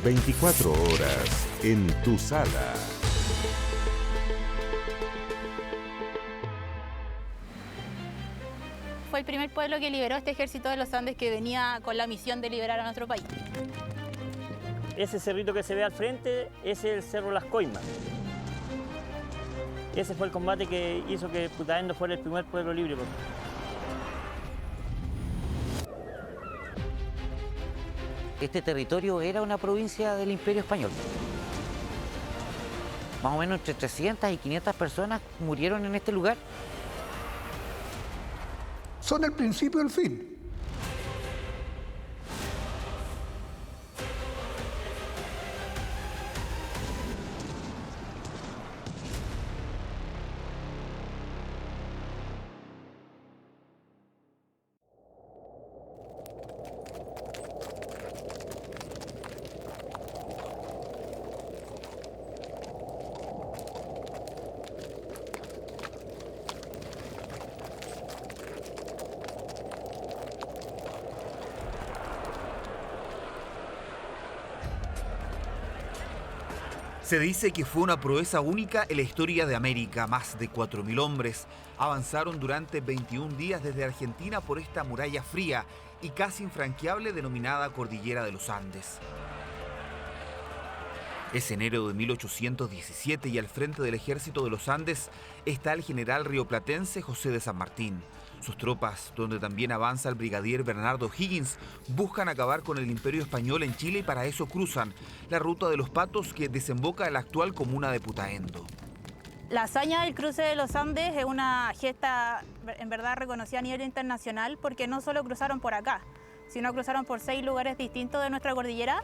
24 horas en tu sala. Fue el primer pueblo que liberó este ejército de los Andes que venía con la misión de liberar a nuestro país. Ese cerrito que se ve al frente es el Cerro Las Coimas. Ese fue el combate que hizo que Putaendo fuera el primer pueblo libre. Este territorio era una provincia del Imperio Español. Más o menos entre 300 y 500 personas murieron en este lugar. Son el principio y el fin. Se dice que fue una proeza única en la historia de América. Más de 4.000 hombres avanzaron durante 21 días desde Argentina por esta muralla fría y casi infranqueable denominada Cordillera de los Andes. Es enero de 1817 y al frente del ejército de los Andes está el general rioplatense José de San Martín. Sus tropas, donde también avanza el brigadier Bernardo O'Higgins, buscan acabar con el Imperio Español en Chile y para eso cruzan la ruta de los Patos que desemboca en la actual comuna de Putaendo. La hazaña del cruce de los Andes es una gesta en verdad reconocida a nivel internacional porque no solo cruzaron por acá, sino cruzaron por 6 lugares distintos de nuestra cordillera.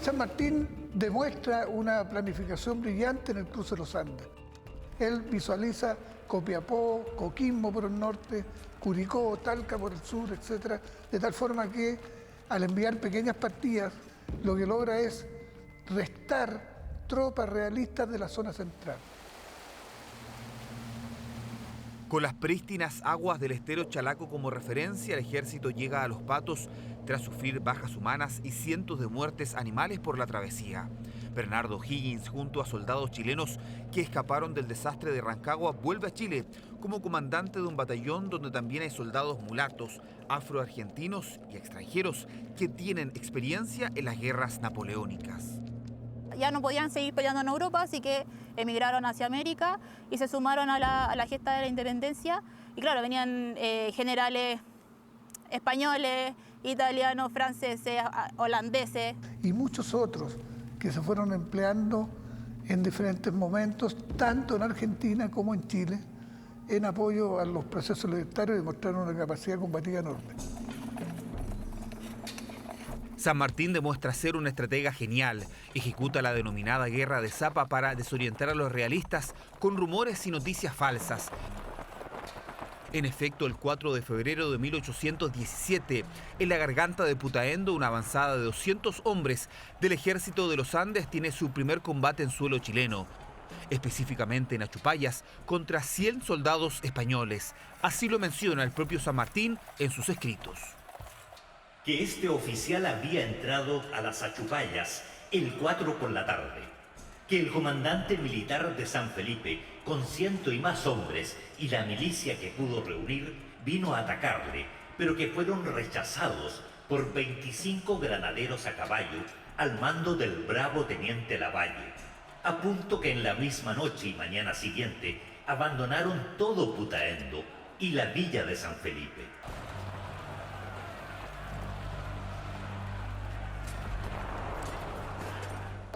San Martín demuestra una planificación brillante en el cruce de los Andes. Él visualiza Copiapó, Coquimbo por el norte, Curicó, Talca por el sur, etc. De tal forma que al enviar pequeñas partidas, lo que logra es restar tropas realistas de la zona central. Con las prístinas aguas del estero Chalaco como referencia, el ejército llega a Los Patos tras sufrir bajas humanas y cientos de muertes animales por la travesía. Bernardo O'Higgins, junto a soldados chilenos que escaparon del desastre de Rancagua, vuelve a Chile como comandante de un batallón donde también hay soldados mulatos, afroargentinos y extranjeros que tienen experiencia en las guerras napoleónicas. Ya no podían seguir peleando en Europa, así que emigraron hacia América y se sumaron a la gesta de la independencia. Y claro, venían generales españoles, italianos, franceses, holandeses. Y muchos otros que se fueron empleando en diferentes momentos, tanto en Argentina como en Chile, en apoyo a los procesos libertarios y demostraron una capacidad combativa enorme. San Martín demuestra ser un estratega genial. Ejecuta la denominada Guerra de Zapa para desorientar a los realistas con rumores y noticias falsas. En efecto, el 4 de febrero de 1817, en la garganta de Putaendo, una avanzada de 200 hombres del ejército de los Andes tiene su primer combate en suelo chileno, específicamente en Achupallas, contra 100 soldados españoles. Así lo menciona el propio San Martín en sus escritos. Que este oficial había entrado a las Achupallas el 4 por la tarde, que el comandante militar de San Felipe, con 100 y más hombres y la milicia que pudo reunir, vino a atacarle, pero que fueron rechazados por 25 granaderos a caballo al mando del bravo teniente Lavalle, a punto que en la misma noche y mañana siguiente abandonaron todo Putaendo y la villa de San Felipe.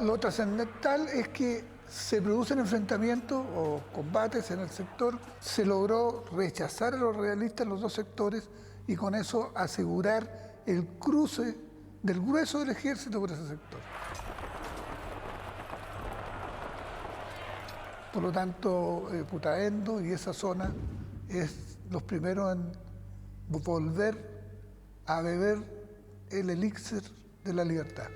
Lo trascendental es que se producen enfrentamientos o combates en el sector, se logró rechazar a los realistas en los dos sectores y con eso asegurar el cruce del grueso del ejército por ese sector. Por lo tanto, Putaendo y esa zona es los primeros en volver a beber el elixir de la libertad.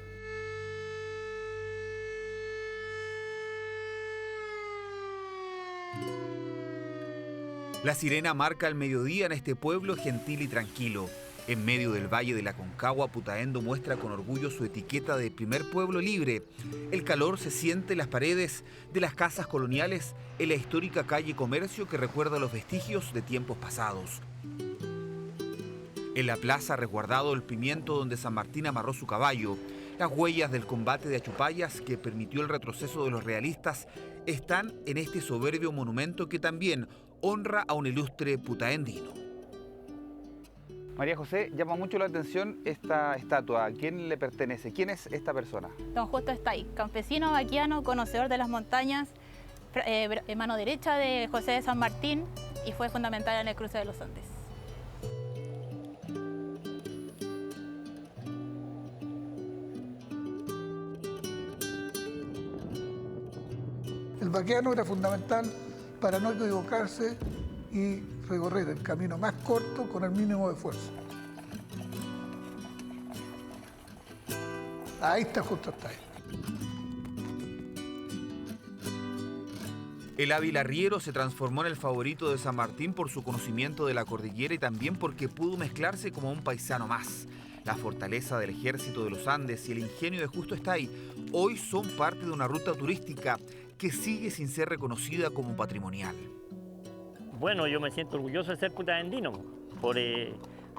La sirena marca el mediodía en este pueblo gentil y tranquilo. En medio del Valle de la Aconcagua, Putaendo muestra con orgullo su etiqueta de primer pueblo libre. El calor se siente en las paredes de las casas coloniales en la histórica calle Comercio que recuerda los vestigios de tiempos pasados. En la plaza resguardado el pimiento donde San Martín amarró su caballo. Las huellas del combate de Achupallas que permitió el retroceso de los realistas están en este soberbio monumento que también honra a un ilustre putaendino. María José, llama mucho la atención esta estatua. ¿A quién le pertenece? ¿Quién es esta persona? Don Justo Estay, campesino, vaquiano, conocedor de las montañas, mano derecha de José de San Martín y fue fundamental en el cruce de los Andes. El vaquiano era fundamental para no equivocarse y recorrer el camino más corto con el mínimo de esfuerzo. Ahí está Justo Estay. El hábil arriero se transformó en el favorito de San Martín por su conocimiento de la cordillera y también porque pudo mezclarse como un paisano más. La fortaleza del ejército de los Andes y el ingenio de Justo Estay hoy son parte de una ruta turística que sigue sin ser reconocida como patrimonial. Bueno, yo me siento orgulloso de ser putaendino,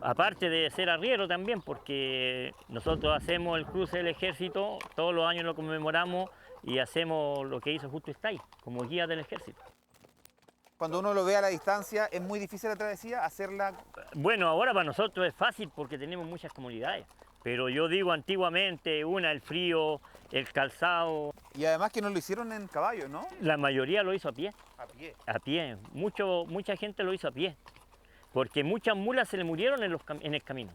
aparte de ser arriero también, porque nosotros hacemos el cruce del ejército, todos los años lo conmemoramos y hacemos lo que hizo Justo Estay, como guía del ejército. Cuando uno lo ve a la distancia, ¿es muy difícil la travesía hacerla? Bueno, ahora para nosotros es fácil porque tenemos muchas comunidades, pero yo digo antiguamente, el frío, el calzado. Y además que no lo hicieron en caballo, ¿no? La mayoría lo hizo a pie. A pie. A pie, mucha gente lo hizo a pie, porque muchas mulas se le murieron en el camino.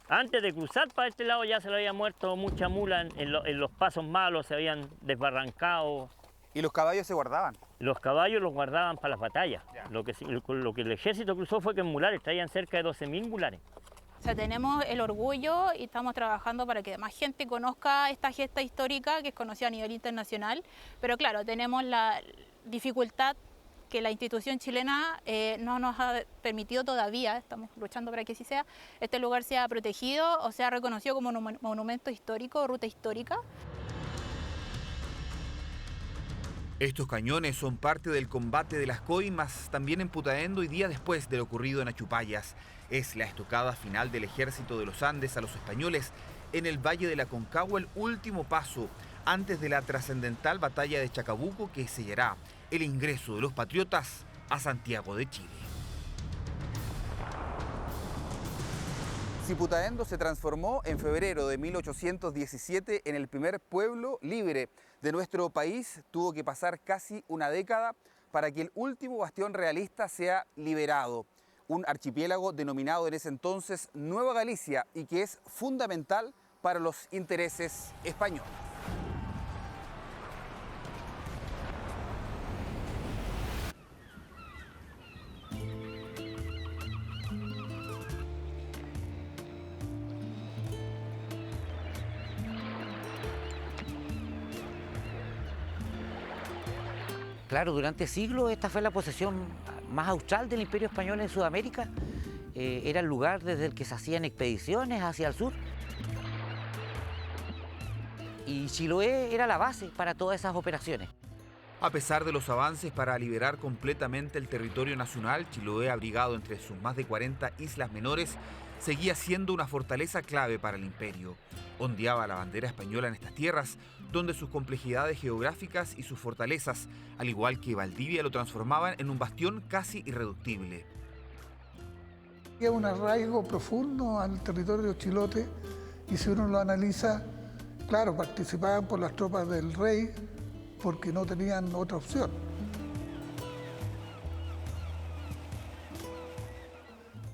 Antes de cruzar para este lado ya se le había muerto muchas mulas en los pasos malos, se habían desbarrancado. ¿Y los caballos se guardaban? Los caballos los guardaban para las batallas. Lo que el ejército cruzó fue que en mulares traían cerca de 12.000 mulares. O sea, tenemos el orgullo y estamos trabajando para que más gente conozca esta gesta histórica que es conocida a nivel internacional, pero claro, tenemos la dificultad que la institución chilena no nos ha permitido todavía, estamos luchando para que así sea, este lugar sea protegido o sea reconocido como monumento histórico, ruta histórica. Estos cañones son parte del combate de las coimas, también en Putaendo y día después de lo ocurrido en Achupallas. Es la estocada final del ejército de los Andes a los españoles en el Valle de la Aconcagua, el último paso antes de la trascendental batalla de Chacabuco que sellará el ingreso de los patriotas a Santiago de Chile. Si Putaendo se transformó en febrero de 1817 en el primer pueblo libre de nuestro país, tuvo que pasar casi una década para que el último bastión realista sea liberado. Un archipiélago denominado en ese entonces Nueva Galicia y que es fundamental para los intereses españoles. Claro, durante siglos esta fue la posesión más austral del Imperio Español en Sudamérica. Era el lugar desde el que se hacían expediciones hacia el sur. Y Chiloé era la base para todas esas operaciones. A pesar de los avances para liberar completamente el territorio nacional, Chiloé, abrigado entre sus más de 40 islas menores, seguía siendo una fortaleza clave para el imperio. Ondeaba la bandera española en estas tierras, donde sus complejidades geográficas y sus fortalezas, al igual que Valdivia, lo transformaban en un bastión casi irreductible. Había un arraigo profundo al territorio chilote y si uno lo analiza, claro, participaban por las tropas del rey porque no tenían otra opción.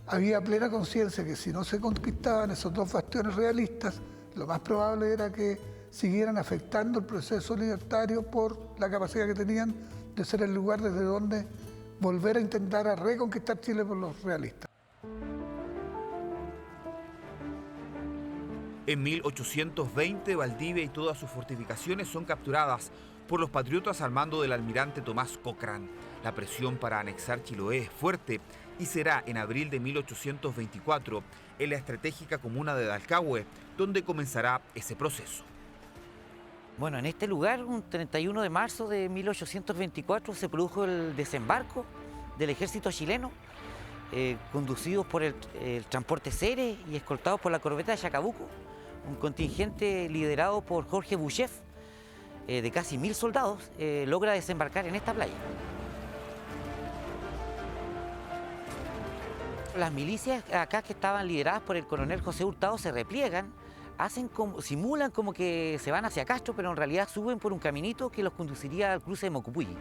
Había plena conciencia que si no se conquistaban esos dos bastiones realistas, lo más probable era que siguieran afectando el proceso libertario por la capacidad que tenían de ser el lugar desde donde volver a intentar a reconquistar Chile por los realistas. En 1820, Valdivia y todas sus fortificaciones son capturadas por los patriotas al mando del almirante Tomás Cochrane. La presión para anexar Chiloé es fuerte y será en abril de 1824 en la estratégica comuna de Dalcahue donde comenzará ese proceso. Bueno, en este lugar, un 31 de marzo de 1824, se produjo el desembarco del ejército chileno, conducidos por el transporte Ceres y escoltados por la corbeta de Chacabuco, un contingente liderado por Jorge Boucheff, de casi 1000 soldados, logra desembarcar en esta playa. Las milicias acá que estaban lideradas por el coronel José Hurtado se repliegan, simulan como que se van hacia Castro, pero en realidad suben por un caminito que los conduciría al cruce de Mocupulli.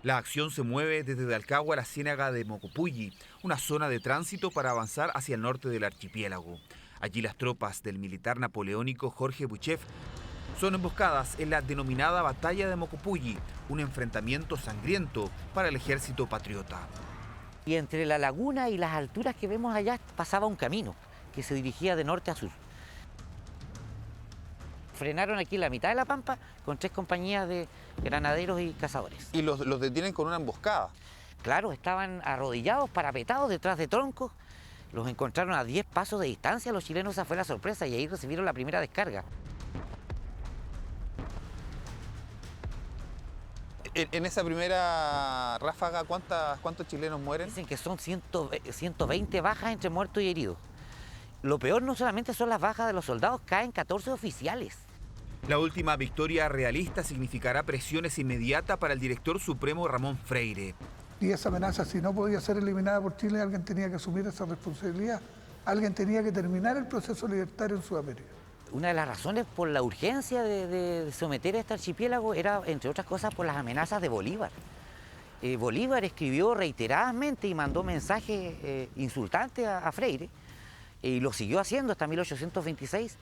La acción se mueve desde Dalcahue a la ciénaga de Mocupulli, una zona de tránsito para avanzar hacia el norte del archipiélago. Allí las tropas del militar napoleónico Jorge Boucheff son emboscadas en la denominada Batalla de Mocupulli, un enfrentamiento sangriento para el ejército patriota. Y entre la laguna y las alturas que vemos allá pasaba un camino que se dirigía de norte a sur. Frenaron aquí en la mitad de la pampa con 3 compañías de granaderos y cazadores. ¿Y los detienen con una emboscada? Claro, estaban arrodillados, parapetados detrás de troncos. Los encontraron a 10 pasos de distancia, los chilenos, esa fue la sorpresa, y ahí recibieron la primera descarga. En esa primera ráfaga, ¿cuántos chilenos mueren? Dicen que son 120 bajas entre muertos y heridos. Lo peor no solamente son las bajas de los soldados, caen 14 oficiales. La última victoria realista significará presiones inmediatas para el director supremo Ramón Freire. Y esa amenaza, si no podía ser eliminada por Chile, alguien tenía que asumir esa responsabilidad. Alguien tenía que terminar el proceso libertario en Sudamérica. Una de las razones por la urgencia de someter a este archipiélago era, entre otras cosas, por las amenazas de Bolívar. Bolívar escribió reiteradamente y mandó mensajes insultantes a Freire, y lo siguió haciendo hasta 1826,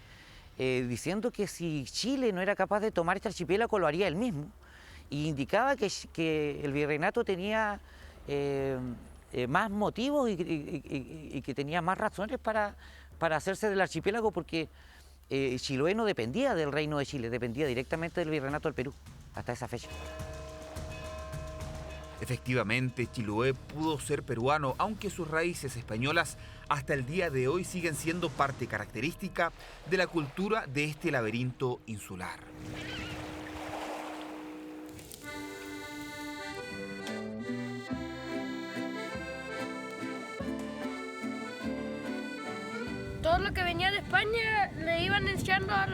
diciendo que si Chile no era capaz de tomar este archipiélago, lo haría él mismo. Y indicaba que el virreinato tenía más motivos y que tenía más razones para hacerse del archipiélago, porque Chiloé no dependía del Reino de Chile, dependía directamente del virreinato del Perú, hasta esa fecha. Efectivamente, Chiloé pudo ser peruano, aunque sus raíces españolas hasta el día de hoy siguen siendo parte característica de la cultura de este laberinto insular. Todo lo que venía de España le iban enseñando a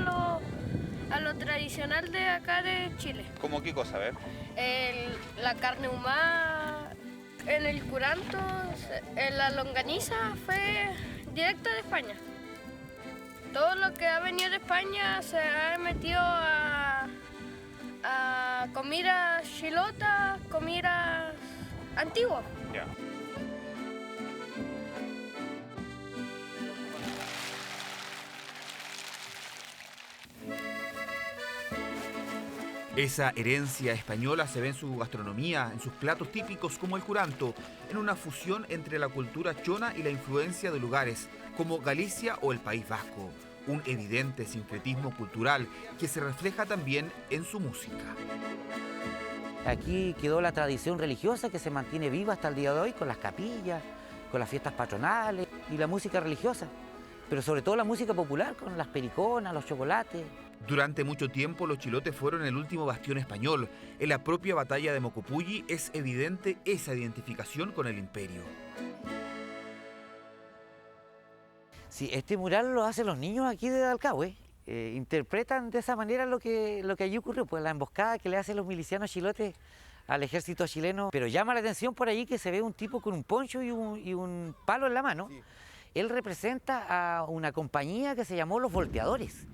lo tradicional de acá de Chile. ¿Cómo qué cosa? A ver. La carne humana, en el curanto, la longaniza fue directa de España. Todo lo que ha venido de España se ha metido a comida chilota, comida antigua. Ya. Esa herencia española se ve en su gastronomía, en sus platos típicos como el curanto, en una fusión entre la cultura chona y la influencia de lugares como Galicia o el País Vasco. Un evidente sincretismo cultural que se refleja también en su música. Aquí quedó la tradición religiosa que se mantiene viva hasta el día de hoy, con las capillas, con las fiestas patronales y la música religiosa, pero sobre todo la música popular, con las periconas, los chocolates. Durante mucho tiempo los chilotes fueron el último bastión español. En la propia batalla de Mocupulli es evidente esa identificación con el imperio. Sí, este mural lo hacen los niños aquí de Dalcahue. Interpretan de esa manera lo que allí ocurrió, pues la emboscada que le hacen los milicianos chilotes al ejército chileno. Pero llama la atención por allí que se ve un tipo con un poncho y un palo en la mano. Sí. Él representa a una compañía que se llamó Los Volteadores.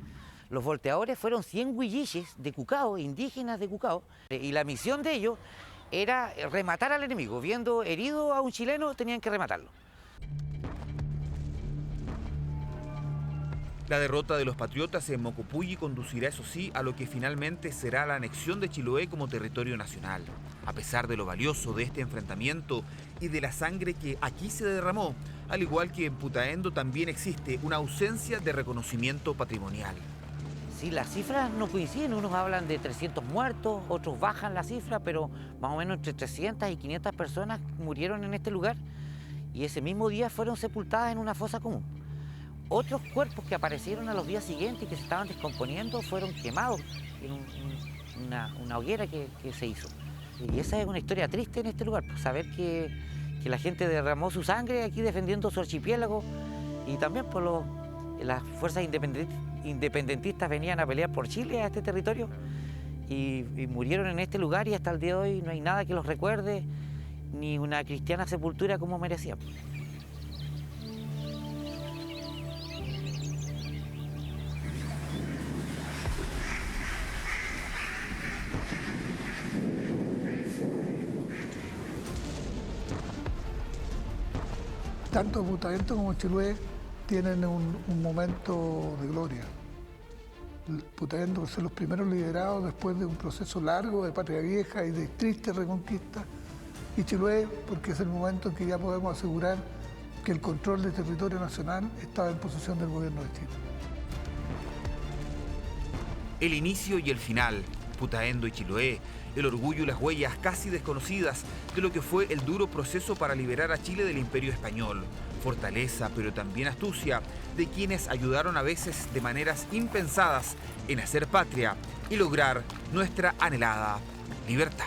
Los volteadores fueron 100 huilliches de Cucao, indígenas de Cucao, y la misión de ellos era rematar al enemigo. Viendo herido a un chileno, tenían que rematarlo. La derrota de los patriotas en Mocupulli conducirá, eso sí, a lo que finalmente será la anexión de Chiloé como territorio nacional. A pesar de lo valioso de este enfrentamiento y de la sangre que aquí se derramó, Al igual que en Putaendo, también existe una ausencia de reconocimiento patrimonial. Sí, las cifras no coinciden, unos hablan de 300 muertos, otros bajan la cifra, pero más o menos entre 300 y 500 personas murieron en este lugar y ese mismo día fueron sepultadas en una fosa común. Otros cuerpos que aparecieron a los días siguientes y que se estaban descomponiendo fueron quemados en una hoguera que se hizo. Y esa es una historia triste en este lugar, pues, saber que la gente derramó su sangre aquí defendiendo su archipiélago y también por las fuerzas independentistas venían a pelear por Chile, a este territorio, y murieron en este lugar y hasta el día de hoy no hay nada que los recuerde, ni una cristiana sepultura como merecían. Tanto Putaendo como Chiloé tienen un momento de gloria. Putaendo por ser los primeros liderados después de un proceso largo de patria vieja y de triste reconquista, y Chiloé porque es el momento en que ya podemos asegurar que el control del territorio nacional estaba en posesión del gobierno de Chile. El inicio y el final, Putaendo y Chiloé, el orgullo y las huellas casi desconocidas de lo que fue el duro proceso para liberar a Chile del Imperio Español. Fortaleza, pero también astucia, de quienes ayudaron a veces de maneras impensadas en hacer patria y lograr nuestra anhelada libertad.